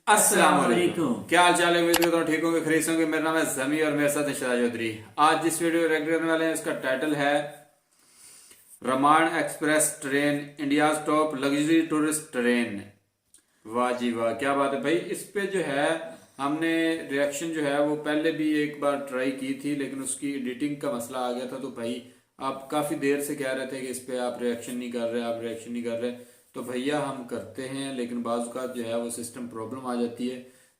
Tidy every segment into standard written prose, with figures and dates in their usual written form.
अस्सलाम वालेकुम। क्या हाल चाल है? उम्मीद करता हूँ ठीक होंगे, खरीद होंगे। मेरा नाम है जमी और मेरे साथ है शाह चौधरी। आज जिस वीडियो को रेकॉर्ड करने वाले हैं उसका टाइटल है Ramayan express train India's top luxury tourist train. वाह जी वाह, क्या बात है भाई। इस पे जो है हमने रिएक्शन जो है वो पहले भी एक बार ट्राई की थी, लेकिन उसकी एडिटिंग का मसला आ गया था। तो भाई आप काफ़ी देर से कह रहे थे कि इस पे आप रिएक्शन नहीं कर रहे, आप रिएक्शन नहीं कर रहे। तो भैया हम करते हैं, लेकिन बाज़ का जो है वो सिस्टम प्रॉब्लम आ जाती है,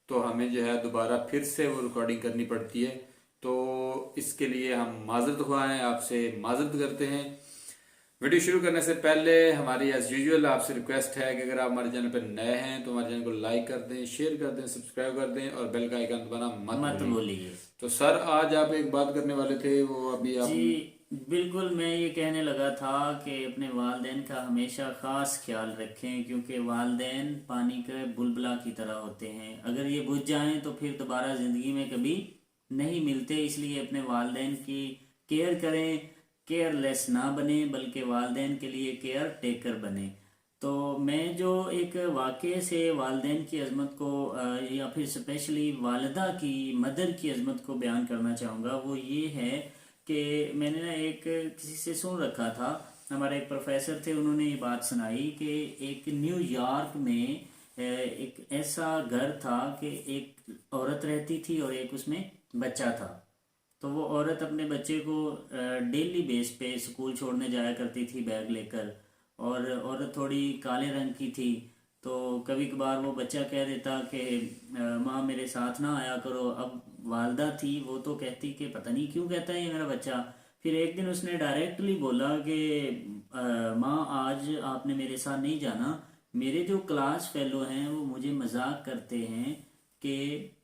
तो हमें जो है दोबारा फिर से वो रिकॉर्डिंग करनी पड़ती है। तो इसके लिए हम माजरत ख्वाह आपसे माजरत करते हैं। वीडियो शुरू करने से पहले हमारी एज यूजुअल आपसे रिक्वेस्ट है कि अगर आप हमारे चैनल पर नए हैं तो हमारे चैनल को लाइक कर दें, शेयर कर दें, सब्सक्राइब कर दें और बेल का आइकन दबाना मत मत भूलिए। बोलिए तो सर आज आप एक बात करने वाले थे, वो अभी आप। जी। बिल्कुल, मैं ये कहने लगा था कि अपने वालदेन का हमेशा ख़ास ख्याल रखें, क्योंकि वालदेन पानी के बुलबुला की तरह होते हैं। अगर ये बुझ जाएं तो फिर दोबारा ज़िंदगी में कभी नहीं मिलते। इसलिए अपने वालदेन की केयर करें, केयरलेस ना बने, बल्कि वालदेन के लिए केयर टेकर बने। तो मैं जो एक वाक़े से वालदेन की अज़मत को या फिर स्पेशली वालदा की मदर की अज़मत को बयान करना चाहूँगा, वो ये है कि मैंने ना एक किसी से सुन रखा था। हमारे एक प्रोफेसर थे, उन्होंने ये बात सुनाई कि एक न्यूयॉर्क में एक ऐसा घर था कि एक औरत रहती थी और एक उसमें बच्चा था। तो वो औरत अपने बच्चे को डेली बेस पे स्कूल छोड़ने जाया करती थी बैग लेकर। और औरत थोड़ी काले रंग की थी। तो कभी कभार वो बच्चा कह देता कि माँ मेरे साथ ना आया करो। अब वालदा थी, वो तो कहती कि पता नहीं क्यों कहता है ये मेरा बच्चा। फिर एक दिन उसने डायरेक्टली बोला कि माँ आज आपने मेरे साथ नहीं जाना। मेरे जो क्लास फेलो हैं वो मुझे मजाक करते हैं कि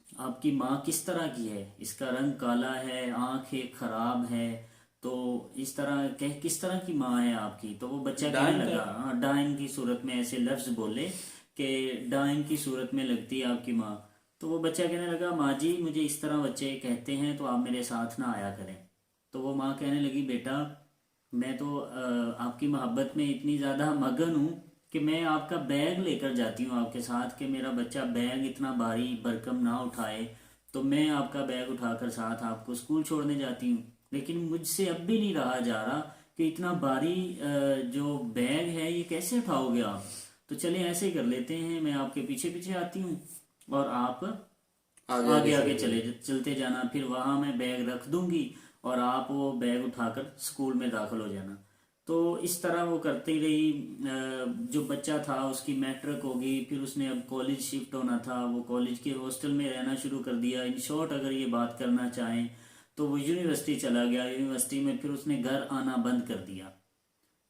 आपकी माँ किस तरह की है, इसका रंग काला है, आंखें खराब है। तो इस तरह कह किस तरह की माँ है आपकी। तो वो बच्चा कहने डाइन लगा, टाइप। हाँ, डाइन की सूरत में, ऐसे लफ्ज बोले कि डाइन की सूरत में लगती है आपकी माँ। तो वो बच्चा कहने लगा, माँ जी मुझे इस तरह बच्चे कहते हैं, तो आप मेरे साथ ना आया करें। तो वो माँ कहने लगी, बेटा मैं तो आपकी मोहब्बत में इतनी ज़्यादा मगन हूँ कि मैं आपका बैग लेकर जाती हूँ आपके साथ, कि मेरा बच्चा बैग इतना भारी भरकम ना उठाए। तो मैं आपका बैग उठाकर साथ आपको स्कूल छोड़ने जाती हूँ। लेकिन मुझसे अब भी नहीं रहा जा रहा कि इतना भारी जो बैग है ये कैसे उठाओगे आप। तो चलिए ऐसे कर लेते हैं, मैं आपके पीछे पीछे आती हूँ और आप आगे आगे आगे आगे चलते चले हैं। चलते जाना। फिर वहां मैं बैग रख दूंगी और आप वो बैग उठाकर स्कूल में दाखिल हो जाना। तो इस तरह वो करती रही। जो बच्चा था उसकी मैट्रिक होगी, फिर उसने अब कॉलेज शिफ्ट होना था, वो कॉलेज के हॉस्टल में रहना शुरू कर दिया। इन शॉर्ट अगर ये बात करना चाहें तो वो यूनिवर्सिटी चला गया। यूनिवर्सिटी में फिर उसने घर आना बंद कर दिया,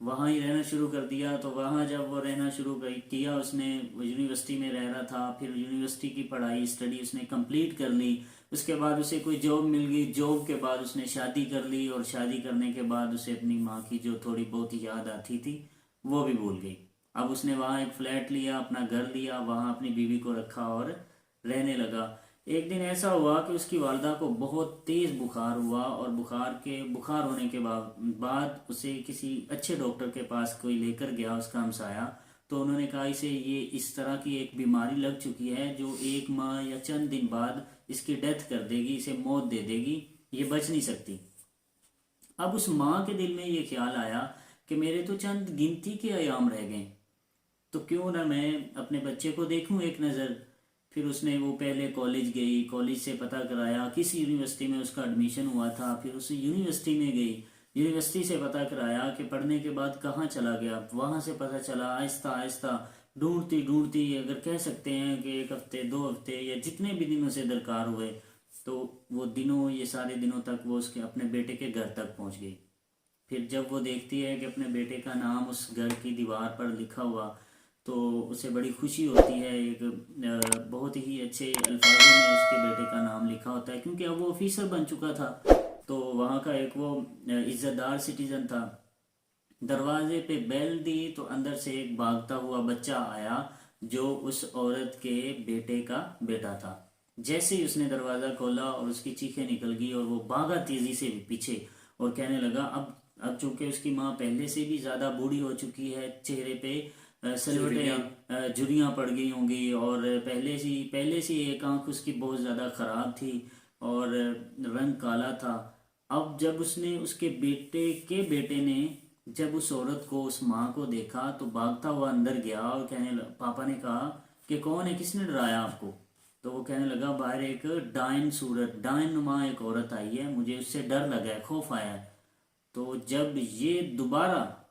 वहाँ ही रहना शुरू कर दिया। तो वहाँ जब वो रहना शुरू किया उसने, वो यूनिवर्सिटी में रह रहा था। फिर यूनिवर्सिटी की पढ़ाई स्टडी उसने कंप्लीट कर ली। उसके बाद उसे कोई जॉब मिल गई, जॉब के बाद उसने शादी कर ली, और शादी करने के बाद उसे अपनी माँ की जो थोड़ी बहुत याद आती थी वो भी भूल गई। अब उसने वहाँ एक फ्लैट लिया, अपना घर लिया, वहाँ अपनी बीवी को रखा और रहने लगा। एक दिन ऐसा हुआ कि उसकी वालदा को बहुत तेज़ बुखार हुआ, और बुखार होने के बाद उसे किसी अच्छे डॉक्टर के पास कोई लेकर गया, उसका हमसाया। तो उन्होंने कहा इसे ये इस तरह की एक बीमारी लग चुकी है जो एक माह या चंद दिन बाद इसकी डेथ कर देगी, इसे मौत दे देगी, ये बच नहीं सकती। अब उस माँ के दिल में ये ख्याल आया कि मेरे तो चंद गिनती के अयाम रह गए, तो क्यों ना मैं अपने बच्चे को देखूं एक नज़र। फिर उसने वो पहले कॉलेज गई, कॉलेज से पता कराया किस यूनिवर्सिटी में उसका एडमिशन हुआ था। फिर उस यूनिवर्सिटी में गई, यूनिवर्सिटी से पता कराया कि पढ़ने के बाद कहाँ चला गया। वहाँ से पता चला, आहिस्ता आहिस्ता ढूंढती ढूंढती, अगर कह सकते हैं कि एक हफ्ते, 2 हफ्ते, या जितने भी दिन उसे दरकार हुए, तो वो दिनों, ये सारे दिनों तक वो उसके अपने बेटे के घर तक पहुँच गई। फिर जब वो देखती है कि अपने बेटे का नाम उस घर की दीवार पर लिखा हुआ, तो उसे बड़ी खुशी होती है। एक बहुत ही अच्छे अल्फाजों में उसके बेटे का नाम लिखा होता है, क्योंकि अब वो ऑफिसर बन चुका था। तो वहाँ का एक वो इज्जतदार सिटीजन था। दरवाजे पे बेल दी तो अंदर से एक भागता हुआ बच्चा आया, जो उस औरत के बेटे का बेटा था। जैसे ही उसने दरवाज़ा खोला और उसकी चीखें निकल गई, और वो भागा तेजी से पीछे, और कहने लगा, अब चूंकि उसकी माँ पहले से भी ज़्यादा बूढ़ी हो चुकी है, चेहरे पे सलवटें जुरियाँ पड़ गई होंगी, और पहले से एक आंख उसकी बहुत ज़्यादा ख़राब थी और रंग काला था। अब जब उसने उसके बेटे ने जब उस औरत को, उस माँ को देखा तो भागता हुआ अंदर गया और पापा ने कहा कि कौन है, किसने डराया आपको? तो वो कहने लगा बाहर एक डायन नुमा एक औरत आई है, मुझे उससे डर लगा है, खौफ आया है। तो जब ये दोबारा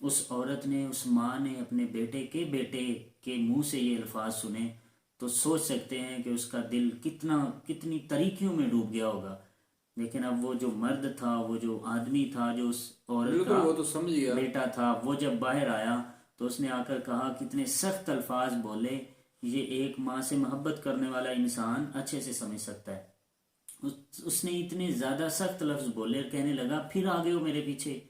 उस औरत ने, उस माँ ने अपने बेटे के मुंह से ये अल्फाज सुने, तो सोच सकते हैं कि उसका दिल कितनी तरीकियों में डूब गया होगा। लेकिन अब वो जो मर्द था, वो जो आदमी था, जो उस औरत बिल्कुल, का वो तो समझ गया। बेटा था, वो जब बाहर आया तो उसने आकर कहा, कितने सख्त अल्फाज बोले, ये एक माँ से मोहब्बत करने वाला इंसान अच्छे से समझ सकता है। उसने इतने ज़्यादा सख्त लफ्ज़ बोले, कहने लगा फिर आ गए हो मेरे पीछे,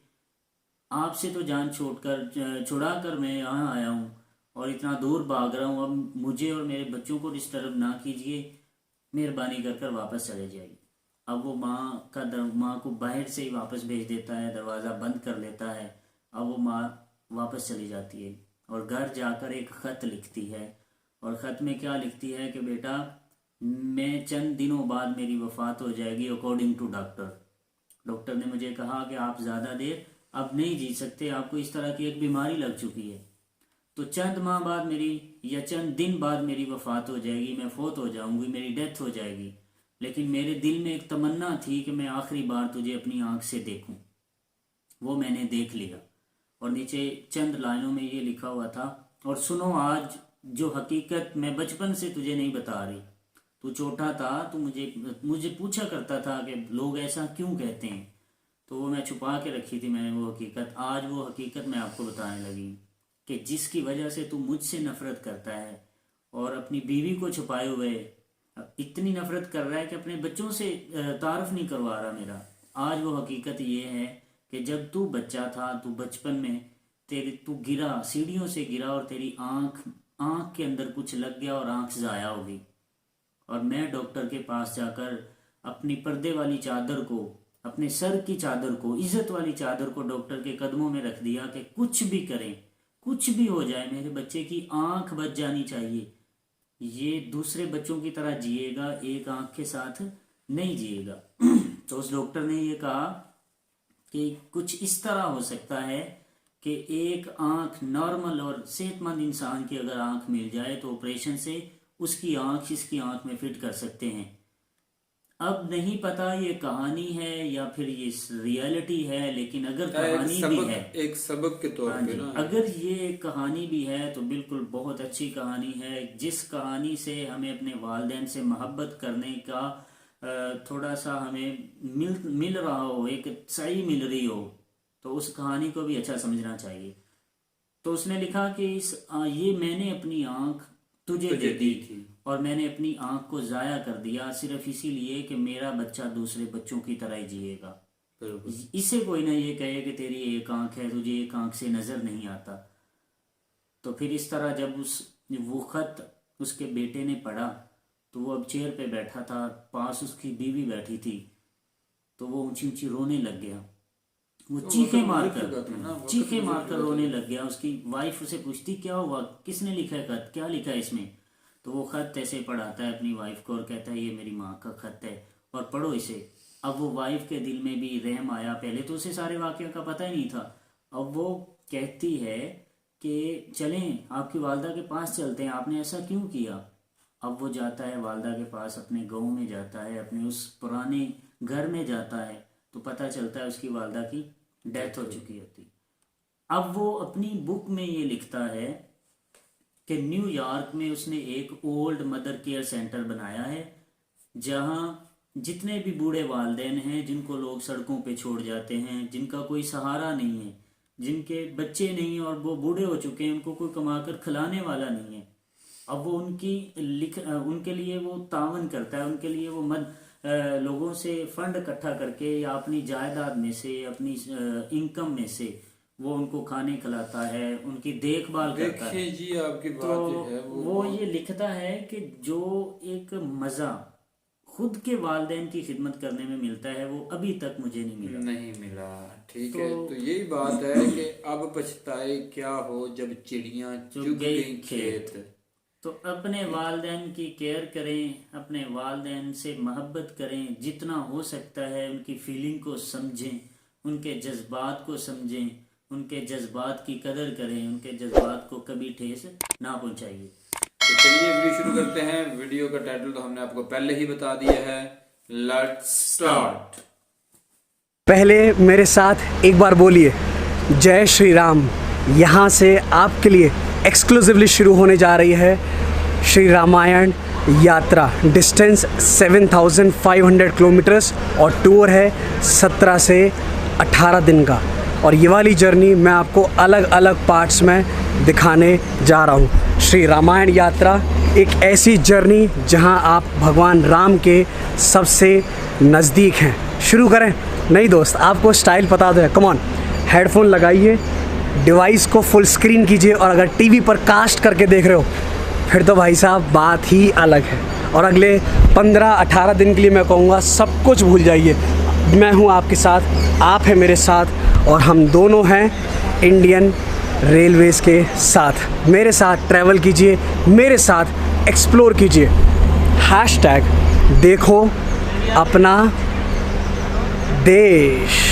आपसे तो जान छुड़ा कर मैं यहाँ आया हूँ और इतना दूर भाग रहा हूँ, अब मुझे और मेरे बच्चों को डिस्टर्ब ना कीजिए, मेहरबानी कर कर वापस चले जाइए। अब वो माँ को बाहर से ही वापस भेज देता है, दरवाज़ा बंद कर लेता है। अब वो माँ वापस चली जाती है और घर जाकर एक ख़त लिखती है, और ख़त में क्या लिखती है कि बेटा, मैं चंद दिनों बाद मेरी वफ़ात हो जाएगी अकॉर्डिंग टू डॉक्टर ने मुझे कहा कि आप ज़्यादा देर अब नहीं जी सकते, आपको इस तरह की एक बीमारी लग चुकी है, तो चंद माह बाद मेरी, या चंद दिन बाद मेरी वफ़ात हो जाएगी, मैं फोत हो जाऊंगी, मेरी डेथ हो जाएगी। लेकिन मेरे दिल में एक तमन्ना थी कि मैं आखिरी बार तुझे अपनी आंख से देखूं, वो मैंने देख लिया। और नीचे चंद लाइनों में ये लिखा हुआ था, और सुनो आज जो हकीकत मैं बचपन से तुझे नहीं बता रही। तू छोटा था, तू मुझे पूछा करता था कि लोग ऐसा क्यों कहते हैं, तो वो मैं छुपा के रखी थी मैंने वो हकीकत, आज वो हकीकत मैं आपको बताने लगी कि जिसकी वजह से तू मुझसे नफरत करता है और अपनी बीवी को छुपाए हुए इतनी नफरत कर रहा है कि अपने बच्चों से तारुफ नहीं करवा रहा मेरा। आज वो हकीकत ये है कि जब तू बच्चा था, तू बचपन में तू गिरा, सीढ़ियों से गिरा और तेरी आंख आंख के अंदर कुछ लग गया और आंख ज़ाया हो गई। और मैं डॉक्टर के पास जाकर अपनी पर्दे वाली चादर को, अपने सर की चादर को, इज्जत वाली चादर को डॉक्टर के कदमों में रख दिया कि कुछ भी करें, कुछ भी हो जाए, मेरे बच्चे की आंख बच जानी चाहिए। ये दूसरे बच्चों की तरह जिएगा, एक आंख के साथ नहीं जिएगा। तो उस डॉक्टर ने ये कहा कि कुछ इस तरह हो सकता है कि एक आंख नॉर्मल और सेहतमंद इंसान की अगर आंख मिल जाए तो ऑपरेशन से उसकी आंख इसकी आंख में फिट कर सकते हैं। अब नहीं पता ये कहानी है या फिर ये रियलिटी है, लेकिन अगर कहानी भी है, एक सबक के तौर हाँ पे जी, ना, अगर ये एक कहानी भी है तो बिल्कुल बहुत अच्छी कहानी है, जिस कहानी से हमें अपने वालिदैन से मोहब्बत करने का थोड़ा सा हमें मिल रहा हो, एक सही मिल रही हो, तो उस कहानी को भी अच्छा समझना चाहिए। तो उसने लिखा कि ये मैंने अपनी आंख तुझे दे दी थी। और मैंने अपनी आंख को ज़ाया कर दिया सिर्फ इसीलिए कि मेरा बच्चा दूसरे बच्चों की तरह ही जिएगा। बिल्कुल। इसे कोई ना ये कहे कि तेरी एक आंख है, तुझे एक आंख से नज़र नहीं आता। तो फिर इस तरह जब वो खत उसके बेटे ने पढ़ा तो वो अब चेयर पे बैठा था, पास उसकी बीवी बैठी थी, तो वो ऊंची ऊंची रोने लग गया। वो तो चीखे वक्त मारकर गुजर चुका था ना, वक्त चीखे गुजर मारकर चुका था। रोने लग गया। उसकी वाइफ उसे पूछती क्या हुआ, किसने लिखा है खत, क्या लिखा है इसमें? तो वो खत ऐसे पढ़ाता है अपनी वाइफ को और कहता है ये मेरी माँ का खत है और पढ़ो इसे। अब वो वाइफ के दिल में भी रहम आया, पहले तो उसे सारे वाक़या का पता ही नहीं था। अब वो कहती है कि चलें आपकी वालदा के पास चलते हैं, आपने ऐसा क्यों किया? अब वो जाता है वालदा के पास, अपने गांव में जाता है, अपने उस पुराने घर में जाता है, तो पता चलता है उसकी वालदा की डेथ हो चुकी होती। अब वो अपनी बुक में ये लिखता है कि न्यूयॉर्क में उसने एक ओल्ड मदर केयर सेंटर बनाया है, जहाँ जितने भी बूढ़े वालिदैन हैं जिनको लोग सड़कों पे छोड़ जाते हैं, जिनका कोई सहारा नहीं है, जिनके बच्चे नहीं और वो बूढ़े हो चुके हैं, उनको कोई कमाकर खिलाने वाला नहीं है, अब वो उनके लिए वो तावन करता है, उनके लिए वो लोगों से फंड इकट्ठा करके या अपनी जायदाद में से, अपनी इनकम में से वो उनको खाने खिलाता है, उनकी देखभाल करता है। देखिए जी, आपकी बात तो जो है वो ये लिखता है कि जो एक मज़ा खुद के वालिदैन की खिदमत करने में मिलता है वो अभी तक मुझे नहीं मिला। ठीक है, तो यही बात है कि अब पछताए क्या हो जब चिड़ियां चुग गई खेत। तो अपने वालिदैन की केयर करें, अपने वालिदैन से मोहब्बत करें, जितना हो सकता है उनकी फीलिंग को समझें, उनके जज्बात को समझें, उनके जज्बात की कदर करें, उनके जज्बात को कभी ठेस ना पहुंचाइए। तो चलिए वीडियो शुरू करते हैं। वीडियो का टाइटल तो हमने आपको पहले ही बता दिया है, लेट्स स्टार्ट। पहले मेरे साथ एक बार बोलिए जय श्री राम। यहाँ से आपके लिए एक्सक्लूसिवली शुरू होने जा रही है श्री रामायण यात्रा। डिस्टेंस 7500 किलोमीटर्स और टूर है 17 से 18 दिन का। और ये वाली जर्नी मैं आपको अलग अलग पार्ट्स में दिखाने जा रहा हूँ। श्री रामायण यात्रा एक ऐसी जर्नी जहाँ आप भगवान राम के सबसे नज़दीक हैं। शुरू करें? नहीं दोस्त, आपको स्टाइल पता तो है। कम ऑन, हेडफोन लगाइए, डिवाइस को फुल स्क्रीन कीजिए और अगर टीवी पर कास्ट करके देख रहे हो फिर तो भाई साहब बात ही अलग है। और अगले 15-18 दिन के लिए मैं कहूँगा सब कुछ भूल जाइए। मैं हूँ आपके साथ, आप हैं मेरे साथ और हम दोनों हैं इंडियन रेलवेज़ के साथ। मेरे साथ ट्रैवल कीजिए, मेरे साथ एक्सप्लोर कीजिए। हैशटैग देखो अपना देश।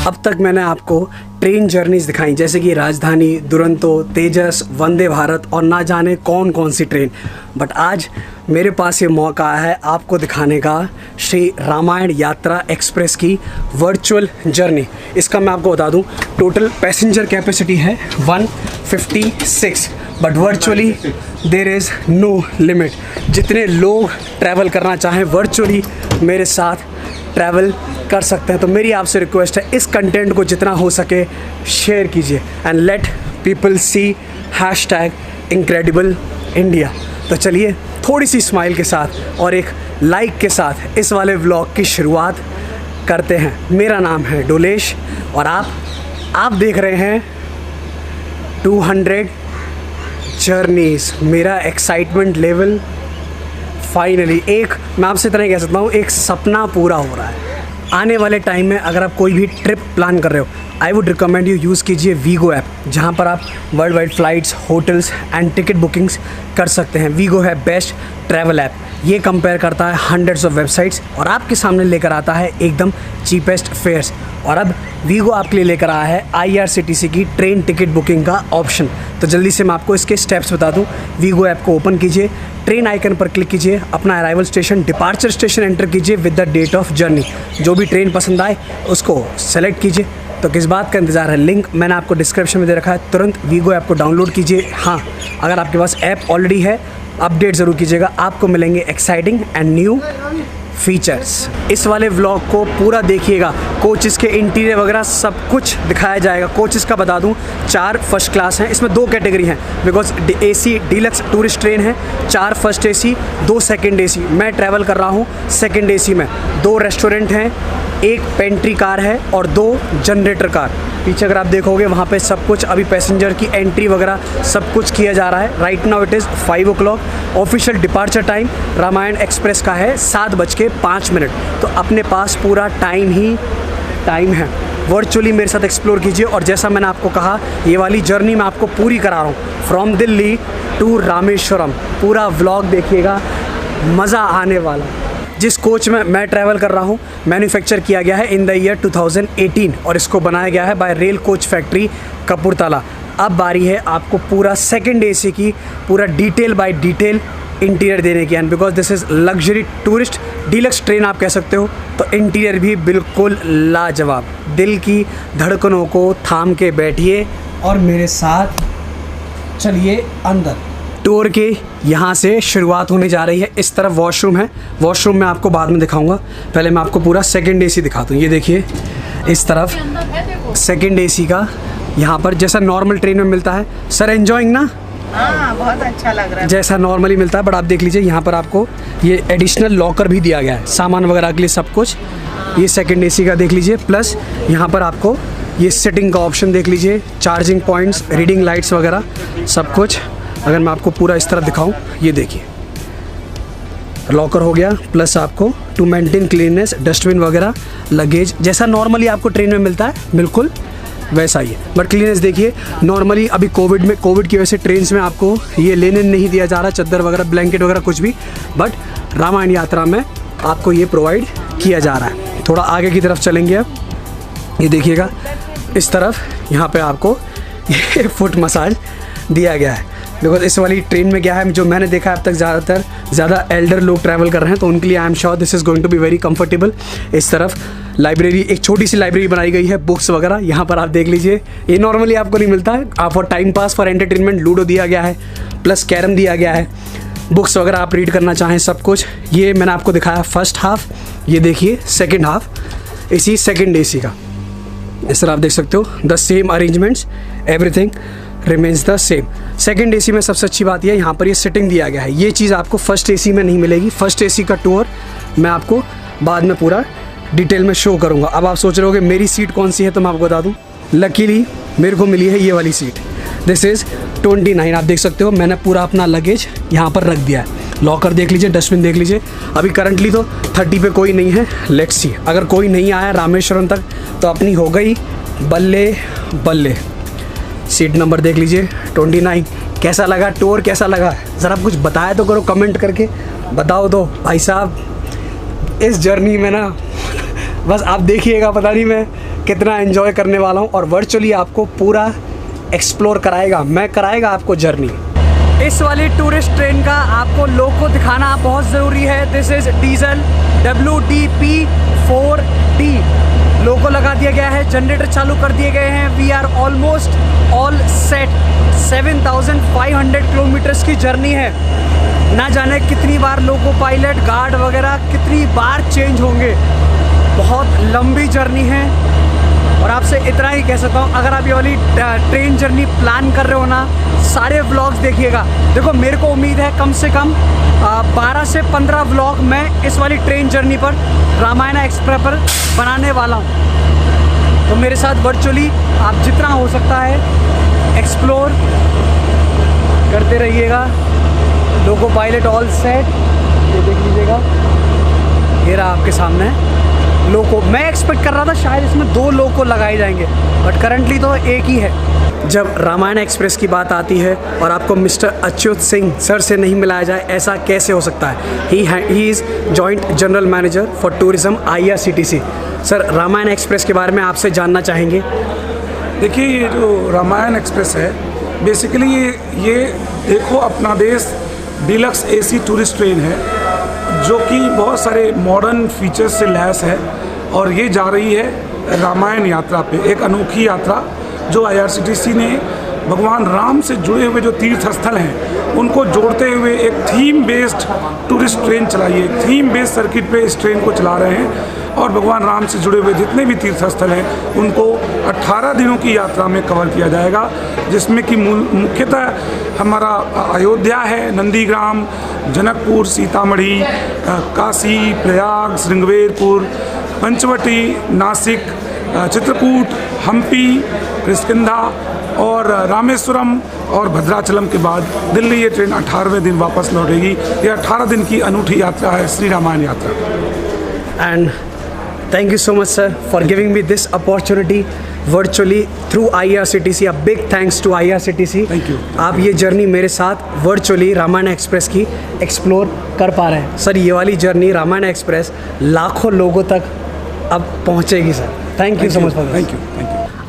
अब तक मैंने आपको ट्रेन जर्नीज़ दिखाई, जैसे कि राजधानी, दुरंतो, तेजस, वंदे भारत और ना जाने कौन कौन सी ट्रेन। बट आज मेरे पास ये मौका है आपको दिखाने का श्री रामायण यात्रा एक्सप्रेस की वर्चुअल जर्नी। इसका मैं आपको बता दूं, टोटल पैसेंजर कैपेसिटी है 156, but virtually there is no limit. जितने लोग ट्रैवल करना चाहें वर्चुअली मेरे साथ ट्रैवल कर सकते हैं। तो मेरी आपसे रिक्वेस्ट है, इस कंटेंट को जितना हो सके शेयर कीजिए and let people see hashtag incredible India. तो चलिए थोड़ी सी स्माइल के साथ और एक लाइक के साथ इस वाले व्लॉग की शुरुआत करते हैं। मेरा नाम है डोलेश और आप देख रहे हैं 200 जर्नीज़। मेरा एक्साइटमेंट लेवल फाइनली, एक मैं आपसे इतना ही कह सकता हूँ, एक सपना पूरा हो रहा है। आने वाले टाइम में अगर आप कोई भी ट्रिप प्लान कर रहे हो, I would recommend you use कीजिए वीगो ऐप, जहाँ पर आप world wide flights, hotels and ticket bookings कर सकते हैं। वीगो है बेस्ट ट्रैवल ऐप। ये कंपेयर करता है हंड्रेड्स ऑफ वेबसाइट्स और आपके सामने लेकर आता है एकदम चीपेस्ट फेयर्स। और अब वीगो आपके लिए लेकर आया है IRCTC की ट्रेन टिकट बुकिंग का ऑप्शन। तो जल्दी से मैं आपको इसके स्टेप्स बता दूं। वीगो ऐप को ओपन कीजिए, ट्रेन आइकन पर क्लिक कीजिए, अपना arrival station, departure station enter कीजिए with the date of journey. जो भी ट्रेन पसंद आए उसको सेलेक्ट कीजिए। तो किस बात का इंतज़ार है, लिंक मैंने आपको डिस्क्रिप्शन में दे रखा है। तुरंत वीगो ऐप को डाउनलोड कीजिए। हाँ, अगर आपके पास ऐप ऑलरेडी है अपडेट ज़रूर कीजिएगा, आपको मिलेंगे एक्साइटिंग एंड न्यू फीचर्स। इस वाले व्लॉग को पूरा देखिएगा, कोचेस के इंटीरियर वगैरह सब कुछ दिखाया जाएगा। कोचेस का बता दूं 4 फर्स्ट क्लास हैं, इसमें 2 कैटेगरी हैं because AC deluxe tourist train है। 4 फर्स्ट AC, 2 सेकंड AC। मैं ट्रैवल कर रहा हूं सेकंड AC में। 2 रेस्टोरेंट हैं, 1 पेंट्री कार है और 2 जनरेटर कार। पीछे अगर आप देखोगे वहाँ पे सब कुछ अभी पैसेंजर की एंट्री वगैरह सब कुछ किया जा रहा है। Right now it is 5 o'clock। Official departure time Ramayan express का है 7:05। तो अपने पास पूरा टाइम है। वर्चुअली मेरे साथ एक्सप्लोर कीजिए और जैसा मैंने आपको कहा, ये वाली जर्नी मैं आपको पूरी करा रहा हूँ फ्रॉम दिल्ली टू रामेश्वरम। पूरा व्लॉग देखिएगा, मज़ा आने वाला। जिस कोच में मैं ट्रैवल कर रहा हूँ मैन्युफैक्चर किया गया है इन द ईयर 2018 और इसको बनाया गया है bye rail coach factory Kapurthala. अब बारी है आपको पूरा सेकंड एसी की पूरा डिटेल बाय डिटेल इंटीरियर देने की। And because this is luxury tourist deluxe train आप कह सकते हो, तो इंटीरियर भी बिल्कुल लाजवाब। दिल की धड़कनों को थाम के बैठिए और मेरे साथ चलिए अंदर। टूर के यहाँ से शुरुआत होने जा रही है। इस तरफ वॉशरूम है, वॉशरूम मैं आपको बाद में दिखाऊंगा, पहले मैं आपको पूरा सेकंड एसी दिखाता हूँ। ये देखिए इस तरफ सेकंड एसी का यहाँ पर जैसा नॉर्मल ट्रेन में मिलता है। सर एंजॉइंग ना? हाँ, बहुत अच्छा लग रहा है। जैसा नॉर्मली मिलता है, बट आप देख लीजिए यहाँ पर आपको ये एडिशनल लॉकर भी दिया गया है सामान वगैरह के लिए सब कुछ। ये सेकंड एसी का देख लीजिए, प्लस यहाँ पर आपको ये सिटिंग का ऑप्शन देख लीजिए, चार्जिंग पॉइंट्स, रीडिंग लाइट्स वगैरह सब कुछ। अगर मैं आपको पूरा इस तरफ दिखाऊं, ये देखिए लॉकर हो गया, प्लस आपको टू मेंटेन क्लीननेस डस्टबिन वगैरह, लगेज जैसा नॉर्मली आपको ट्रेन में मिलता है बिल्कुल वैसा ही है। बट क्लीननेस देखिए, नॉर्मली अभी कोविड की वजह से ट्रेन में आपको ये लेने नहीं दिया जा रहा, चादर वगैरह ब्लैंकेट वगैरह कुछ भी, बट रामायण यात्रा में आपको ये प्रोवाइड किया जा रहा है। थोड़ा आगे की तरफ चलेंगे अब, ये देखिएगा इस तरफ यहाँ पे आपको ये फुट मसाज दिया गया है। बिकॉज इस वाली ट्रेन में क्या है, जो मैंने देखा है अब तक ज़्यादा एल्डर लोग ट्रैवल कर रहे हैं, तो उनके लिए I am sure this is going to be very comfortable. इस तरफ लाइब्रेरी, एक छोटी सी लाइब्रेरी बनाई गई है, बुक्स वगैरह यहाँ पर आप देख लीजिए। ये नॉर्मली आपको नहीं मिलता है, आप for time pass for entertainment ludo दिया गया है, प्लस कैरम दिया गया है, बुक्स वगैरह आप रीड करना चाहें सब कुछ। ये मैंने आपको दिखाया फर्स्ट हाफ, ये देखिए सेकेंड हाफ इसी सेकेंड एसी का। इस तरह आप देख सकते हो the same arrangements, everything remains the same. Second AC में सबसे अच्छी बात यह है यहाँ पर ये सिटिंग दिया गया है, ये चीज़ आपको फर्स्ट एसी में नहीं मिलेगी। फर्स्ट एसी का टूर मैं आपको बाद में पूरा डिटेल में शो करूँगा। अब आप सोच रहे होगे मेरी सीट कौन सी है, तो मैं आपको बता दूँ, लकीली मेरे को मिली है ये वाली सीट। This is 29। आप देख सकते हो मैंने पूरा अपना लगेज यहाँ पर रख दिया है। लॉकर देख लीजिए, डस्टबिन देख लीजिए। अभी करंटली तो 30 पे कोई नहीं है, लेट्स सी, अगर कोई नहीं आया रामेश्वरम तक तो अपनी हो गई बल्ले बल्ले। सीट नंबर देख लीजिए 29। कैसा लगा टूर, कैसा लगा ज़रा कुछ बताया तो करो, कमेंट करके बताओ तो भाई साहब। इस जर्नी में ना बस आप देखिएगा, पता नहीं मैं कितना एंजॉय करने वाला हूँ, और वर्चुअली आपको पूरा एक्सप्लोर कराएगा आपको जर्नी। इस वाली टूरिस्ट ट्रेन का आपको लोग को दिखाना बहुत ज़रूरी है। दिस इज़ डीजल WDP-4D लोगो लगा दिया गया है, जनरेटर चालू कर दिए गए हैं। We are almost all set. 7500 kilometres की जर्नी है। ना जाने कितनी बार लोको पायलट गार्ड वगैरह कितनी बार चेंज होंगे। बहुत लंबी जर्नी है, और आपसे इतना ही कह सकता हूँ, अगर आप ये वाली ट्रेन जर्नी प्लान कर रहे हो ना, सारे व्लॉग्स देखिएगा। देखो मेरे को उम्मीद है कम से कम 12 से 15 व्लॉग मैं इस वाली ट्रेन जर्नी पर रामायण एक्सप्रेस पर बनाने वाला हूँ। तो मेरे साथ वर्चुअली आप जितना हो सकता है एक्सप्लोर करते रहिएगा। लोको पायलट ऑल सेट, ये देख लीजिएगा, ये रहा आपके सामने लोको। मैं एक्सपेक्ट कर रहा था शायद इसमें 2 लोको लगाए जाएंगे, बट करंटली तो एक ही है। जब रामायण एक्सप्रेस की बात आती है और आपको मिस्टर अच्युत सिंह सर से नहीं मिलाया जाए, ऐसा कैसे हो सकता है। He is joint general manager for tourism IRCTC। Sir Ramayan express के बारे में आपसे जानना चाहेंगे। देखिए, ये जो रामायण एक्सप्रेस है बेसिकली ये देखो अपना देश डीलक्स AC टूरिस्ट ट्रेन है, जो कि बहुत सारे मॉडर्न फीचर्स से लैस है, और ये जा रही है रामायण यात्रा पे। एक अनोखी यात्रा जो IRCTC ने भगवान राम से जुड़े हुए जो तीर्थ स्थल हैं उनको जोड़ते हुए एक थीम बेस्ड टूरिस्ट ट्रेन चलाई है। एक थीम बेस्ड सर्किट पे इस ट्रेन को चला रहे हैं, और भगवान राम से जुड़े हुए जितने भी तीर्थ स्थल हैं उनको 18 दिनों की यात्रा में कवर किया जाएगा, जिसमें कि मुख्यतः हमारा अयोध्या है, नंदीग्राम, जनकपुर, सीतामढ़ी, काशी, प्रयाग, श्रृंगवेरपुर, पंचवटी, नासिक, चित्रकूट, हम्पी, किष्किंधा और रामेश्वरम और भद्राचलम के बाद दिल्ली ये ट्रेन 18वें दिन वापस लौटेगी। ये 18 दिन की अनूठी यात्रा है, श्री रामायण यात्रा। And thank you so much sir for giving me this opportunity virtually through IRCTC। A big thanks to IRCTC। Thank you. आप ये जर्नी मेरे साथ वर्चुअली रामायण एक्सप्रेस की एक्सप्लोर कर पा रहे हैं सर। ये वाली जर्नी रामायण एक्सप्रेस लाखों लोगों तक अब पहुंचेगी sir. Thank you so much for thank you.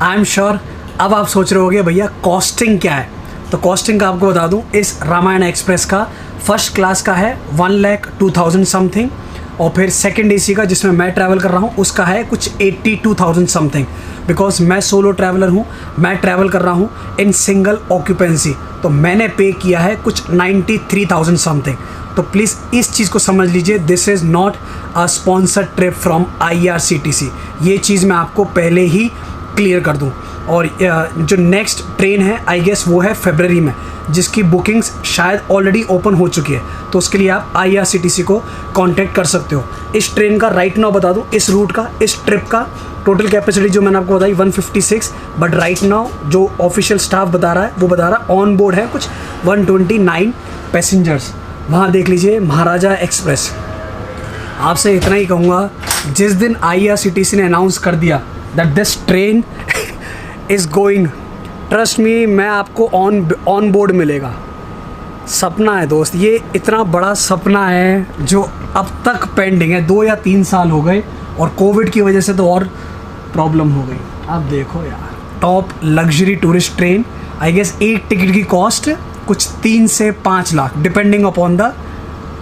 I am sure अब आप सोच रहे होगे भैया कॉस्टिंग क्या है, तो कॉस्टिंग का आपको बता दूं, इस रामायण एक्सप्रेस का फर्स्ट क्लास का है 1,02,000 समथिंग, और फिर सेकंड AC का जिसमें मैं ट्रैवल कर रहा हूँ उसका है कुछ 82,000 समथिंग। बिकॉज मैं सोलो ट्रैवलर हूँ, मैं ट्रैवल कर रहा हूँ इन सिंगल ऑक्यूपेंसी, तो मैंने पे किया है कुछ 93,000 समथिंग। तो प्लीज़ इस चीज़ को समझ लीजिए, this is not a sponsored trip from IRCTC। ये चीज़ मैं आपको पहले ही क्लियर कर दूं। और जो नेक्स्ट ट्रेन है आई गेस वो है फरवरी में, जिसकी बुकिंग्स शायद ऑलरेडी ओपन हो चुकी है, तो उसके लिए आप IRCTC को कांटेक्ट कर सकते हो। इस ट्रेन का राइट नाउ बता दूं, इस रूट का, इस ट्रिप का टोटल कैपेसिटी जो मैंने आपको बताई 156, बट राइट नाउ जो ऑफिशियल स्टाफ बता रहा है वो बता रहा है ऑन बोर्ड है कुछ 129 पैसेंजर्स। वहाँ देख लीजिए महाराजा एक्सप्रेस। आपसे इतना ही कहूँगा, जिस दिन IRCTC ने अनाउंस कर दिया that this train is going, trust me, मैं आपको ऑन बोर्ड मिलेगा। सपना है दोस्त, ये इतना बड़ा सपना है जो अब तक पेंडिंग है। 2 या 3 साल हो गए और कोविड की वजह से तो और प्रॉब्लम हो गई। अब देखो यार, top luxury tourist train, I guess एक टिकट की कॉस्ट कुछ 3 से 5 lakh depending upon the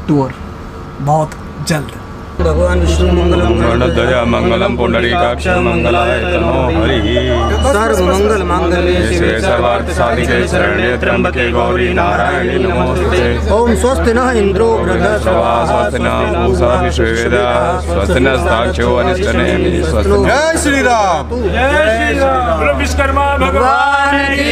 tour. बहुत जल्द। भगवान विष्णु मंगलम ध्वज मंगलम पुंडरीकाक्ष मंगलाय तनो हरिः सर्व मंगल मांगल्ये शिवे सर्वार्थ साधिके शरण्ये त्र्यंबके गौरी नारायणी नमोस्तुते। ओम स्वस्ति नः इंद्रो सवा स्वस्ति नः पूषा विश्ववेदाः स्वस्ति नस्ताक्षो अनिष्टनेमिः स्वस्ति नः। जय श्री राम। बोलो विश्वकर्मा भगवान की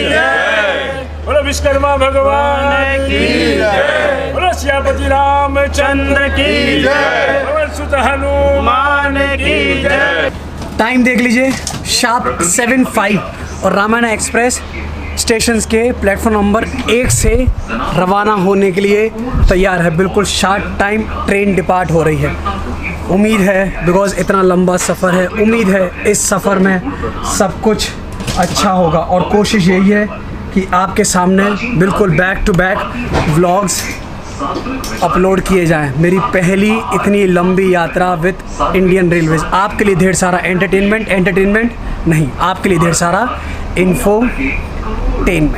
जय। बोलो विश्वकर्मा भगवान की जय। बोलो सियापति रामचंद्र की जय। बोलो सुत हनुमान की जय। टाइम देख लीजिए, शार्प 7:05 और रामायण एक्सप्रेस स्टेशंस के प्लेटफॉर्म नंबर 1 से रवाना होने के लिए तैयार है। बिल्कुल शार्ट टाइम ट्रेन डिपार्ट हो रही है। उम्मीद है, बिकॉज इतना लंबा सफ़र है, उम्मीद है इस सफ़र में सब कुछ अच्छा होगा, और कोशिश यही है कि आपके सामने बिल्कुल back to back vlogs upload किए जाएं। मेरी पहली इतनी लंबी यात्रा विद इंडियन रेलवेज। आपके लिए ढेर सारा एंटरटेनमेंट नहीं, आपके लिए ढेर सारा इन्फोटेनमेंट।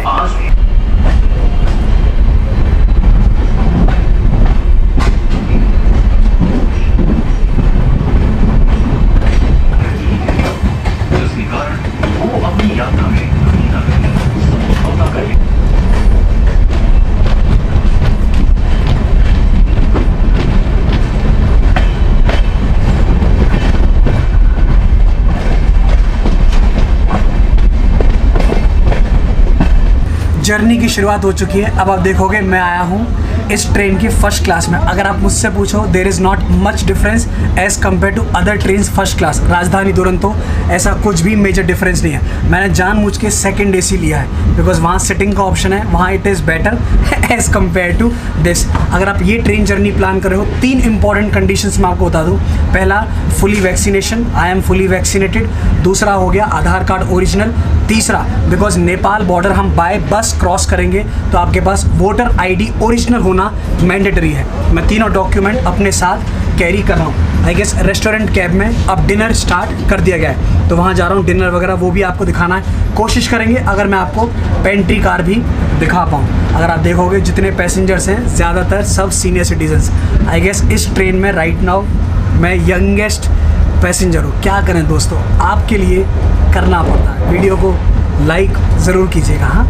जर्नी की शुरुआत हो चुकी है। अब आप देखोगे मैं आया हूँ इस ट्रेन की फर्स्ट क्लास में। अगर आप मुझसे पूछो, there is not much difference as compare to other train first class. Rajdhani Duronto ऐसा कुछ भी मेजर डिफरेंस नहीं है। मैंने जानबूझ के सेकंड AC लिया है बिकॉज वहाँ सिटिंग का ऑप्शन है, वहाँ it is better as compare to this. अगर आप ये ट्रेन जर्नी प्लान कर रहे हो, 3 इंपॉर्टेंट कंडीशंस मैं आपको बता दूँ। पहला, fully vaccination, I am fully vaccinated. दूसरा हो गया आधार कार्ड ओरिजिनल। तीसरा, बिकॉज नेपाल बॉर्डर हम बाय बस क्रॉस करेंगे तो आपके पास वोटर ID ओरिजिनल होना मैंडेटरी है। मैं तीनों डॉक्यूमेंट अपने साथ कैरी कर रहा हूँ। आई गेस रेस्टोरेंट कैब में अब डिनर स्टार्ट कर दिया गया है, तो वहाँ जा रहा हूँ। डिनर वगैरह वो भी आपको दिखाना है। कोशिश करेंगे अगर मैं आपको पेंट्री कार भी दिखा पाऊँ। अगर आप देखोगे जितने पैसेंजर्स हैं ज़्यादातर सब सीनियर सिटीजन्स। आई गेस इस ट्रेन में राइट नाउ मैं यंगेस्ट पैसेंजर हूँ। क्या करें दोस्तों, आपके लिए करना पड़ता है। वीडियो को लाइक ज़रूर कीजिएगा। हाँ,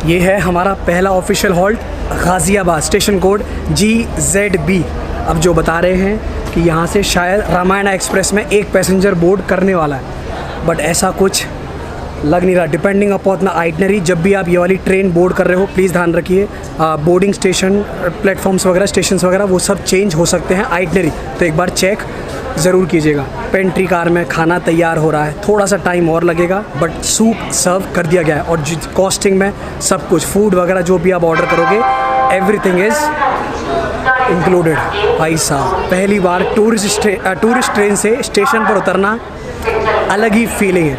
ये है हमारा पहला official halt, Ghaziabad, station code GZB। अब जो बता रहे हैं कि यहाँ से शायद रामायण एक्सप्रेस में एक पैसेंजर बोर्ड करने वाला है, बट ऐसा कुछ लग नहीं रहा। डिपेंडिंग अपॉन द आइटनरी, जब भी आप ये वाली ट्रेन बोर्ड कर रहे हो प्लीज़ ध्यान रखिए बोर्डिंग स्टेशन, प्लेटफॉर्म्स वगैरह, स्टेशंस वगैरह वो सब चेंज हो सकते हैं आइटनरी, तो एक बार चेक ज़रूर कीजिएगा। पेंट्री कार में खाना तैयार हो रहा है, थोड़ा सा टाइम और लगेगा बट सूप सर्व कर दिया गया है। और कॉस्टिंग में सब कुछ फूड वगैरह जो भी आप ऑर्डर करोगे एवरीथिंग इज़ इंक्लूडेड। भाई साहब पहली बार टूरिस्ट ट्रेन से स्टेशन पर उतरना अलग ही फीलिंग है।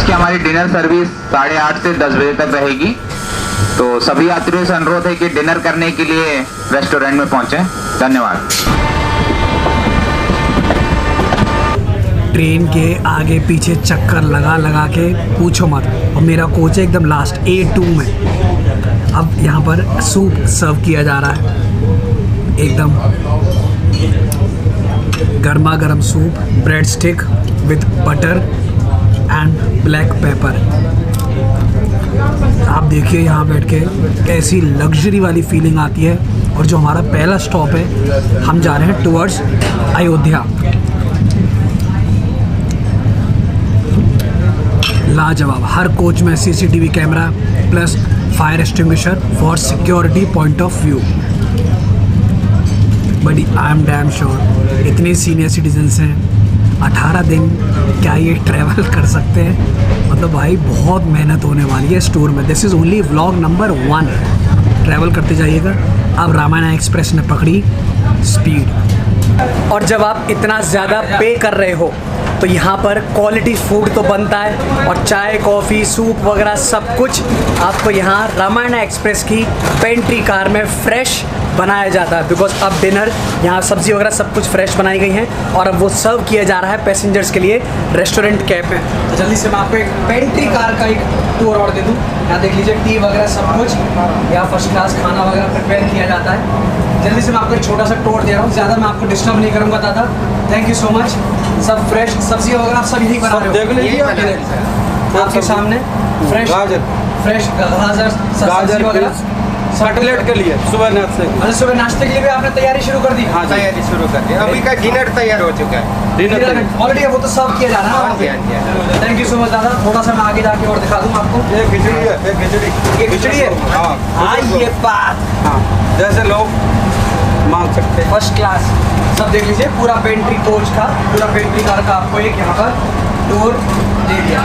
कि हमारी डिनर सर्विस 8:30 से 10 बजे तक रहेगी, तो सभी यात्रियों से अनुरोध है कि डिनर करने के लिए रेस्टोरेंट में पहुंचें। धन्यवाद। ट्रेन के आगे पीछे चक्कर लगा लगा के पूछो मत, और मेरा कोच है एकदम लास्ट A2 में। अब यहाँ पर सूप सर्व किया जा रहा है, एकदम गर्मा गर्म soup, bread stick with butter and black pepper. आप देखिए यहाँ बैठ के कैसी लग्जरी वाली फीलिंग आती है। और जो हमारा पहला स्टॉप है, हम जा रहे हैं टुवर्ड्स अयोध्या। लाजवाब, हर कोच में CCTV camera plus fire extinguisher for security point of view. But I am damn sure इतने सीनियर सिटीजन्स हैं, 18 दिन क्या ये ट्रैवल कर सकते हैं? मतलब भाई बहुत मेहनत होने वाली है इस टूर में। This is only vlog number 1। Travel करते जाइएगा। अब रामायण एक्सप्रेस ने पकड़ी स्पीड। और जब आप इतना ज़्यादा पे कर रहे हो तो यहाँ पर क्वालिटी फूड तो बनता है, और चाय कॉफ़ी सूप वगैरह सब कुछ आपको यहाँ रामायण एक्सप्रेस की पेंट्री कार में फ्रेश बनाया जाता है। बिकॉज अब डिनर यहाँ सब्ज़ी वगैरह सब कुछ फ्रेश बनाई गई हैं, और अब वो सर्व किया जा रहा है पैसेंजर्स के लिए रेस्टोरेंट कैब में। तो जल्दी से मैं आपको एक पेंट्री कार का एक टूर और दे दूँ। यहाँ देख लीजिए टी वगैरह सब कुछ, यहाँ फर्स्ट क्लास खाना वगैरह प्रिपेयर किया जाता है। जल्दी से मैं आपको एक छोटा सा टूर दे रहा हूँ, ज़्यादा मैं आपको डिस्टर्ब नहीं करूँगा दादा। Thank you so much. सब फ्रेश सब्जी वगैरह आप सब यही बना रहे हो? देख लीजिए आपके सामने फ्रेश फ्रेश गाजर वगैरह कटलेट के लिए सुबह नाश्ते के लिए। अच्छा, सुबह नाश्ते के लिए भी आपने तैयारी शुरू कर दी? हाँ, तैयारी शुरू कर दी। अभी का डिनर तैयार हो चुका है। डिनर ऑलरेडी वो तो सर्व किया जा रहा है। थैंक यू सो मच दादा। थोड़ा सा मैं आगे जाके और दिखा दूँ आपको। ये खिचड़ी है, ये खिचड़ी, ये खिचड़ी है। हाँ ये बात, हाँ जैसे लोग मांग सकते हैं। फर्स्ट क्लास सब देख लीजिए। पूरा पेंट्री कोच का, पूरा पेंट्री कार का आपको एक यहाँ पर टूर दे दिया।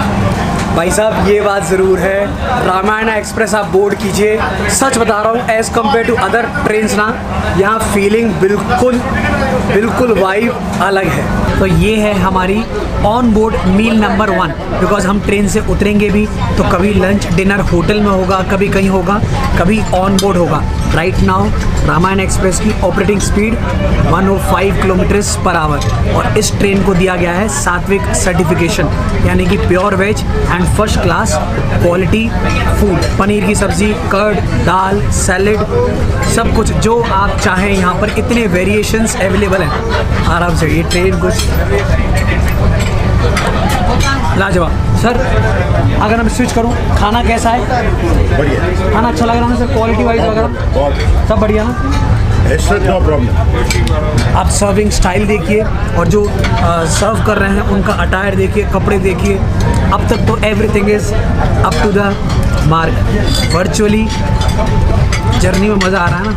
भाई साहब ये बात ज़रूर है, रामायण एक्सप्रेस आप बोर्ड कीजिए, सच बता रहा हूँ as compare to other trains ना, यहाँ फीलिंग बिल्कुल वाइब अलग है। तो ये है हमारी on board meal number 1। Because हम ट्रेन से उतरेंगे भी तो कभी लंच डिनर होटल में होगा, कभी कहीं होगा, कभी ऑन बोर्ड होगा। राइट नाउ रामायण एक्सप्रेस की operating speed 105 kilometres per hour, और इस ट्रेन को दिया गया है सात्विक सर्टिफिकेशन, यानी कि pure veg and first class quality food. Paneer की सब्ज़ी, कर्ड, दाल, सैलेड, सब कुछ जो आप चाहें यहाँ पर इतने वेरिएशंस अवेलेबल हैं आराम से। ये ट्रेन कुछ लाजवाब। सर अगर मैं स्विच करूँ, खाना कैसा है? बढ़िया, खाना अच्छा लग रहा है सर? क्वालिटी वाइज वगैरह सब बढ़िया ना? No problem. आप सर्विंग स्टाइल देखिए, और जो सर्व कर रहे हैं उनका अटायर देखिए, कपड़े देखिए। अब तक तो everything is up to the mark. Virtually journey में मज़ा आ रहा है ना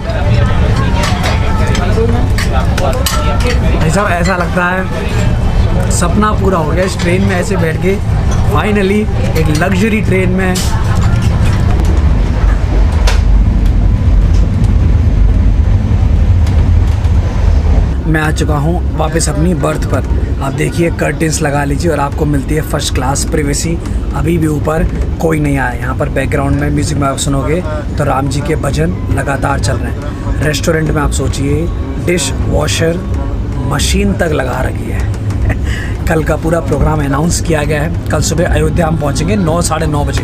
भाई साहब? ऐसा लगता है सपना पूरा हो गया इस ट्रेन में ऐसे बैठ के, फाइनली एक लग्जरी ट्रेन में। मैं आ चुका हूँ वापस अपनी बर्थ पर। आप देखिए कर्टेंस लगा लीजिए और आपको मिलती है फर्स्ट क्लास प्रिवेसी। अभी भी ऊपर कोई नहीं आया। यहाँ पर बैकग्राउंड में म्यूज़िक में आप सुनोगे तो राम जी के भजन लगातार चल रहे हैं। रेस्टोरेंट में आप सोचिए डिश वॉशर मशीन तक लगा रखी है। कल का पूरा प्रोग्राम अनाउंस किया गया है। कल सुबह अयोध्या हम पहुँचेंगे 9 साढ़े 9 बजे।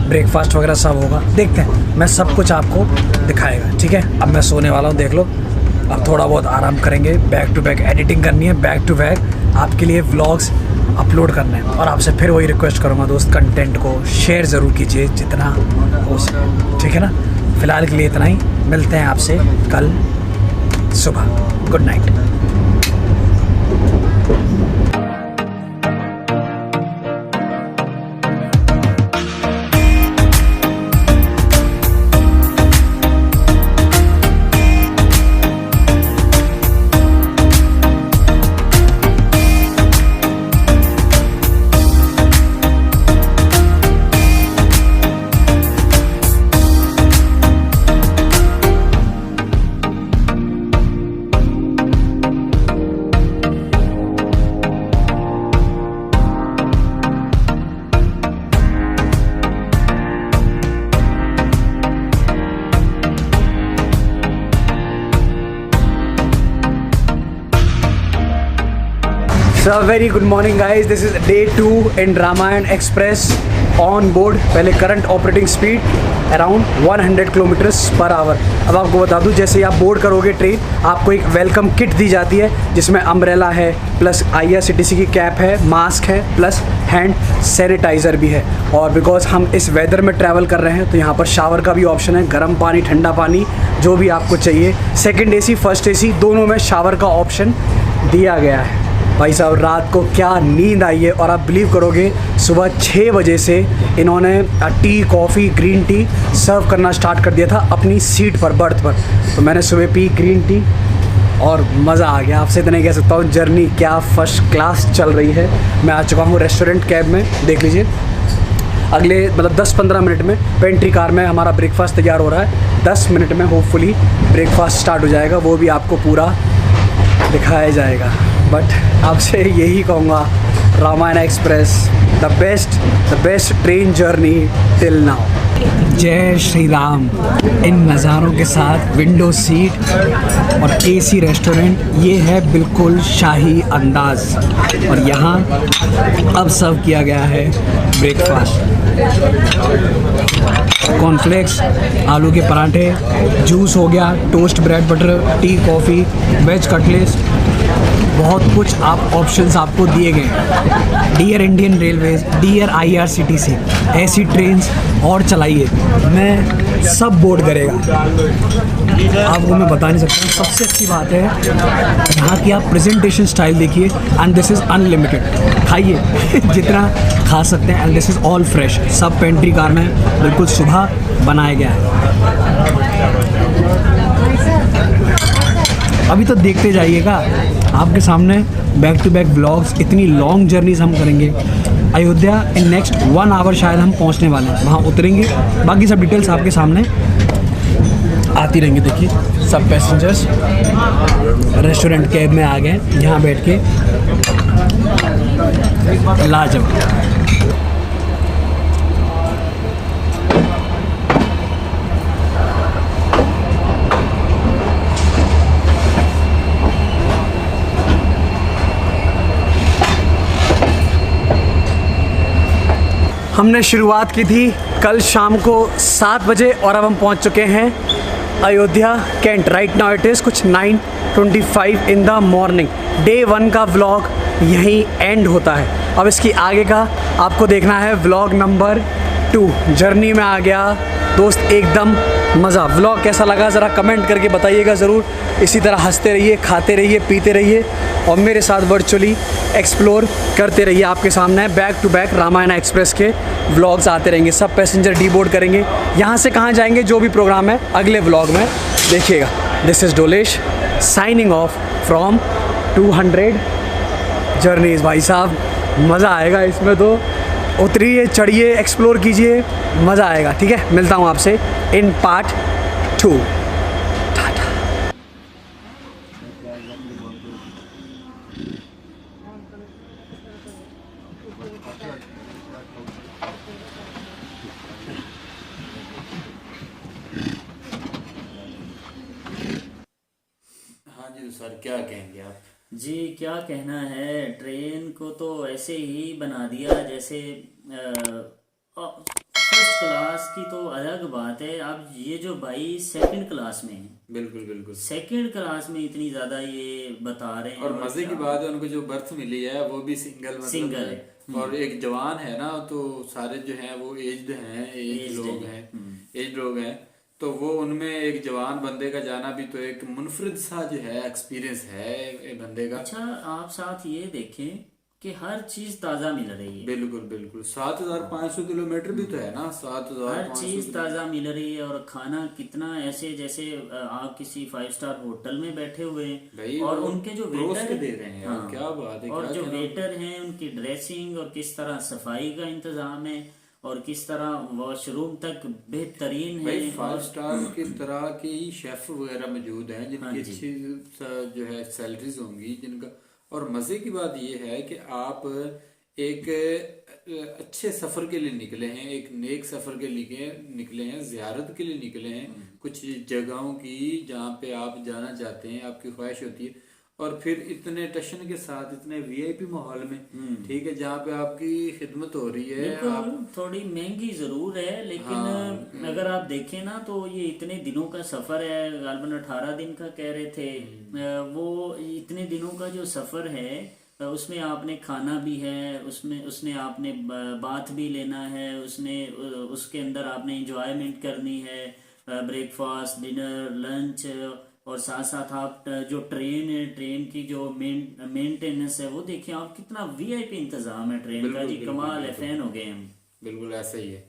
ब्रेकफास्ट वगैरह सब होगा, देखते हैं। मैं सब कुछ आपको दिखाएगा, ठीक है? अब मैं सोने वाला हूँ, देख लो। अब थोड़ा बहुत आराम करेंगे, बैक टू बैक एडिटिंग करनी है, बैक टू बैक आपके लिए व्लॉग्स अपलोड करने हैं। और आपसे फिर वही रिक्वेस्ट करूँगा दोस्त, कंटेंट को शेयर ज़रूर कीजिए जितना हो सके, ठीक है ना? फ़िलहाल के लिए इतना ही, मिलते हैं आपसे कल सुबह। Good night. So very good morning guys, this is day 2 in Ramayan Express on board. पहले current operating speed around 100 kilometres per hour. अब आपको बता दूं, जैसे ही आप बोर्ड करोगे ट्रेन, आपको एक वेलकम किट दी जाती है जिसमें अम्ब्रेला है, प्लस IRCTC की कैप है, मास्क है, प्लस हैंड सैनिटाइज़र भी है। और बिकॉज हम इस वेदर में ट्रैवल कर रहे हैं तो यहाँ पर शावर का भी ऑप्शन है, गर्म पानी, ठंडा पानी, जो भी आपको चाहिए। सेकेंड AC, फर्स्ट AC दोनों में शावर का ऑप्शन दिया गया है। भाई साहब, रात को क्या नींद आई है, और आप बिलीव करोगे सुबह 6 बजे से इन्होंने टी, कॉफ़ी, ग्रीन टी सर्व करना स्टार्ट कर दिया था अपनी सीट पर, बर्थ पर। तो मैंने सुबह पी ग्रीन टी और मज़ा आ गया। आपसे इतना ही कह सकता हूँ, जर्नी क्या फर्स्ट क्लास चल रही है। मैं आ चुका हूँ रेस्टोरेंट कैब में, देख लीजिए। अगले 10-15 मिनट में पेंट्री कार में हमारा ब्रेकफास्ट तैयार हो रहा है। 10 मिनट में होपफुली ब्रेकफास्ट स्टार्ट हो जाएगा, वो भी आपको पूरा दिखाया जाएगा। बट आपसे यही कहूँगा, Ramayan express the best train journey till now. जय श्री राम। इन नज़ारों के साथ विंडो सीट और AC रेस्टोरेंट, ये है बिल्कुल शाही अंदाज। और यहाँ अब सर्व किया गया है ब्रेकफास्ट, कॉर्नफ्लेक्स, आलू के पराठे, जूस हो गया, toast, bread butter, tea, coffee, veg cutlets, बहुत कुछ आप ऑप्शंस आपको दिए गए हैं। Dear Indian railways, dear IRCTC, ऐसी ट्रेन्स और चलाइए, मैं सब बोर्ड करेगा। आपको मैं बता नहीं सकता। सबसे अच्छी बात है यहाँ की, आप प्रेजेंटेशन स्टाइल देखिए, एंड दिस इज़ अनलिमिटेड। खाइए जितना खा सकते हैं, and this is all fresh. सब पेंट्री कार में बिल्कुल सुबह बनाया गया है। अभी तो देखते जाइएगा, आपके सामने बैक टू बैक ब्लॉग्स, इतनी लॉन्ग जर्नीज हम करेंगे। अयोध्या इन नेक्स्ट 1 आवर शायद हम पहुंचने वाले हैं, वहाँ उतरेंगे। बाकी सब डिटेल्स आपके सामने आती रहेंगी। देखिए, सब पैसेंजर्स रेस्टोरेंट कैब में आ गए, यहाँ बैठ के लाजवाब। हमने शुरुआत की थी कल शाम को 7 बजे और अब हम पहुंच चुके हैं Ayodhya cantt. Right now it is कुछ 9:25 इन द मॉर्निंग। डे 1 का व्लॉग यहीं एंड होता है। अब इसकी आगे का आपको देखना है व्लॉग नंबर 2। जर्नी में आ गया दोस्त, एकदम मज़ा। व्लॉग कैसा लगा ज़रा कमेंट करके बताइएगा ज़रूर। इसी तरह हंसते रहिए, खाते रहिए, पीते रहिए और मेरे साथ वर्चुअली एक्सप्लोर करते रहिए। आपके सामने back to back Ramayan express के व्लॉग्स आते रहेंगे। सब पैसेंजर डीबोर्ड करेंगे, यहाँ से कहाँ जाएंगे, जो भी प्रोग्राम है अगले व्लॉग में देखिएगा। This is Dolesh signing off from 200 journeys. भाई साहब, मज़ा आएगा इसमें तो। उतरिए, चढ़िए, एक्सप्लोर कीजिए, मज़ा आएगा। ठीक है, मिलता हूँ आपसे इन पार्ट 2। हाँ जी सर, क्या कहेंगे आप? जी, क्या कहना है। ट्रेन को तो ऐसे ही बना दिया जैसे फर्स्ट क्लास की तो अलग बात है। अब ये जो भाई सेकंड क्लास में है, बिल्कुल बिल्कुल सेकंड क्लास में इतनी ज्यादा ये बता रहे हैं। और मजे की बात है, उनको जो बर्थ मिली है वो भी सिंगल, मतलब सिंगल है। और एक जवान है ना, तो सारे जो हैं वो एज्ड हैं, एज लोग हैं। तो वो उनमें एक जवान बंदे का जाना भी तो एक मुनफरिद सा जो है एक्सपीरियंस है एक बंदे का। अच्छा, आप साथ ये देखें कि हर चीज ताजा मिल रही है। बिल्कुल बिल्कुल। 7500 किलोमीटर भी तो है ना, 7500। हर चीज ताजा मिल रही है। और खाना कितना ऐसे जैसे आप किसी 5 स्टार होटल में बैठे हुए हैं। और उनके जो वेटर दे रहे हैं, हाँ, क्या बात है। और जो वेटर हैं उनकी ड्रेसिंग और किस तरह सफाई का इंतजाम है और किस तरह वॉशरूम तक बेहतरीन है। 5 स्टार की तरह के ही शेफ वगैरह मौजूद हैं जिनकी अच्छी जो है सैलरीज होंगी जिनका। और मजे की बात ये है कि आप एक अच्छे सफर के लिए निकले हैं, एक नेक सफर के लिए निकले हैं, जियारत के लिए निकले हैं कुछ जगहों की जहाँ पे आप जाना चाहते हैं, आपकी ख्वाहिश होती है। और फिर इतने टशन के साथ इतने वीआईपी माहौल में, ठीक है, जहाँ पे आपकी खिदमत हो रही है। बिल्कुल, आप थोड़ी महंगी जरूर है, लेकिन अगर आप देखें ना तो ये इतने दिनों का सफर है, गालबन 18 दिन का कह रहे थे। वो इतने दिनों का जो सफर है उसमें आपने खाना भी है, उसने आपने बाथ भी लेना है, उसके अंदर आपने इंजॉयमेंट करनी है, ब्रेकफास्ट, डिनर, लंच, और साथ साथ आप जो ट्रेन है, ट्रेन की जो मेंटेनेंस है वो देखिए आप, कितना वीआईपी इंतजाम है ट्रेन का जी, कमाल है, फैन हो गए हम। बिल्कुल ऐसा ही है।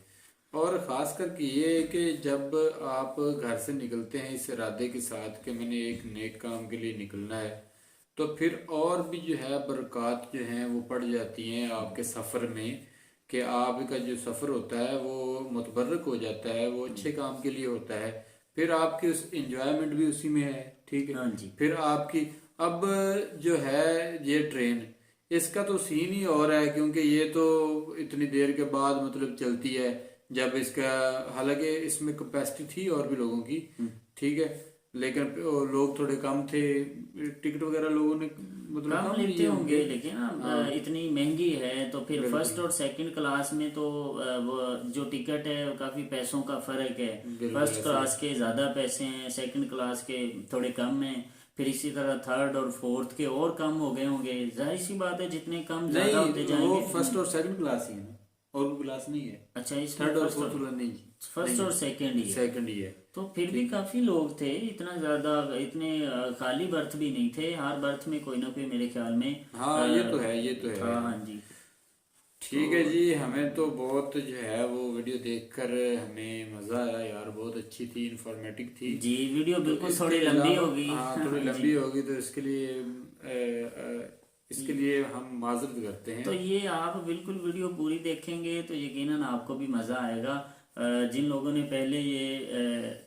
और ख़ास करके ये है कि जब आप घर से निकलते हैं इस इरादे के साथ कि मैंने एक नेक काम के लिए निकलना है, तो फिर और भी जो है बरक़ात जो हैं वो पड़ जाती हैं आपके सफ़र में, कि आपका जो सफ़र होता है वो मुतबर्रक हो जाता है, वो अच्छे काम के लिए होता है, फिर आपकी उस इंजॉयमेंट भी उसी में है, ठीक है। हाँ जी। फिर आपकी अब जो है ये ट्रेन, इसका तो सीन ही और है, क्योंकि ये तो इतनी देर के बाद मतलब चलती है, जब इसका, हालांकि इसमें कैपेसिटी थी और भी लोगों की, ठीक है, लेकिन लोग थोड़े कम थे, टिकट वगैरह लोगों ने मतलब कम लेते होंगे, लेकिन ना इतनी महंगी है तो फिर फर्स्ट और सेकंड क्लास में तो वो जो टिकट है काफी पैसों का फर्क है। फर्स्ट क्लास के ज्यादा पैसे हैं, सेकंड क्लास के थोड़े कम हैं, फिर इसी तरह थर्ड और फोर्थ के और कम हो गए होंगे। जाहिर सी बात है, जितने कम ज्यादा होते जाएंगे। वो फर्स्ट और सेकंड क्लास ही है, और भी क्लास नहीं है। अच्छा, इसमें थर्ड और फोर्थ नहीं, फर्स्ट और सेकंड ही है। तो फिर भी काफी लोग थे, इतना ज्यादा, इतने खाली बर्थ भी नहीं थे, हर बर्थ में कोई ना कोई मेरे ख्याल में। हाँ, ये तो है। हाँ जी, ठीक है जी। हमें तो बहुत जो है वो वीडियो देखकर हमें मजा आया यार, बहुत अच्छी थी, इंफॉर्मेटिव थी जी। वीडियो बिल्कुल थोड़ी लंबी होगी। हाँ, थोड़ी लंबी होगी, तो इसके लिए हम माजरत करते हैं। तो ये आप बिल्कुल वीडियो पूरी देखेंगे तो यकीनन आपको भी मज़ा आएगा। जिन लोगों ने पहले ये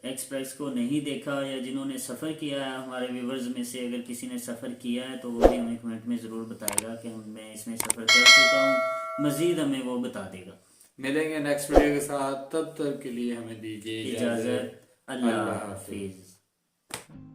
एक्सप्रेस को नहीं देखा या जिन्होंने सफ़र किया है, हमारे व्यूवर्स में से अगर किसी ने सफ़र किया है तो वो भी हमें कमेंट में ज़रूर बताएगा कि मैं इसमें सफ़र कर चुका हूँ, मज़ीद हमें वो बता देगा। मिलेंगे नेक्स्ट वीडियो के साथ, तब तक के लिए हमें दीजिए इजाज़त। अल्लाह हाफिज़।